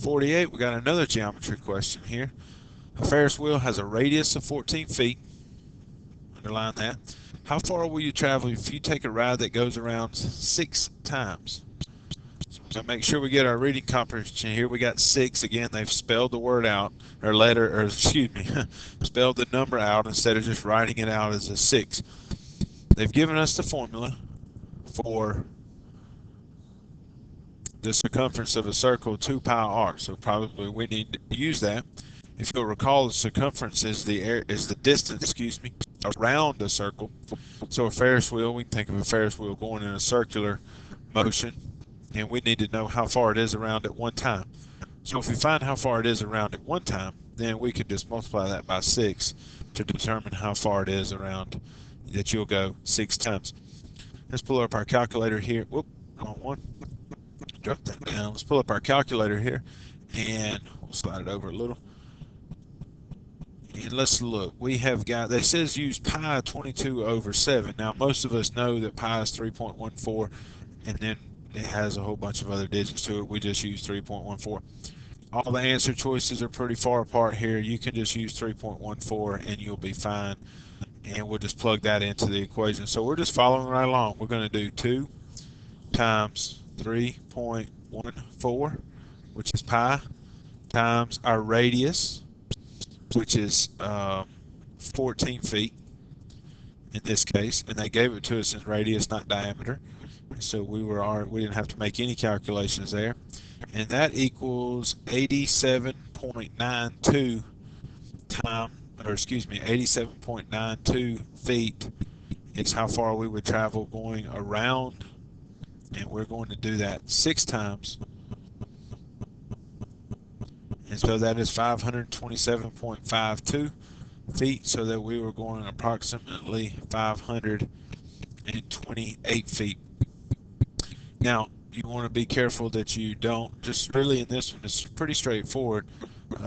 48, we got another geometry question here. A Ferris wheel has a radius of 14 feet. Underline that. How far will you travel if you take a ride that goes around 6 times? So make sure we get our reading comprehension here. We got 6. Again, they've spelled the word out, or letter, or excuse me, spelled the number out instead of just writing it out as a 6. They've given us the formula for the circumference of a circle, 2 pi r. So probably we need to use that. If you'll recall, the circumference is the distance, excuse me, around a circle. So a Ferris wheel, we can think of a Ferris wheel going in a circular motion, and we need to know how far it is around at one time. So if we find how far it is around at one time, then we can just multiply that by 6 to determine how far it is around that you'll go 6 times. Let's pull up our calculator here. Whoop, wrong one. Drop that down. Let's pull up our calculator here, and we'll slide it over a little. And let's look. We have got, it says use pi 22 over 7. Now, most of us know that pi is 3.14, and then it has a whole bunch of other digits to it. We just use 3.14. All the answer choices are pretty far apart here. You can just use 3.14 and you'll be fine. And we'll just plug that into the equation. So we're just following right along. We're going to do 2 times 3.14, which is pi, times our radius, which is 14 feet in this case, and they gave it to us in radius, not diameter. So we didn't have to make any calculations there, and that equals 87.92 87.92 feet is how far we would travel going around, and we're going to do that 6 times. And so that is 527.52 feet, so that we were going approximately 528 feet. Now, you want to be careful that you don't, just really in this one, it's pretty straightforward.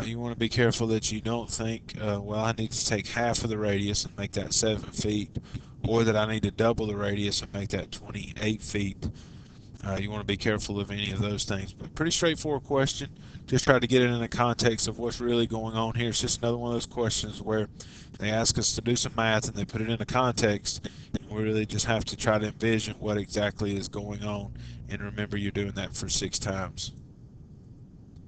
You want to be careful that you don't think, well, I need to take half of the radius and make that 7 feet, or that I need to double the radius and make that 28 feet. You want to be careful of any of those things. But pretty straightforward question. Just try to get it in the context of what's really going on here. It's just another one of those questions where they ask us to do some math and they put it in a context. And we really just have to try to envision what exactly is going on. And remember, you're doing that for 6 times.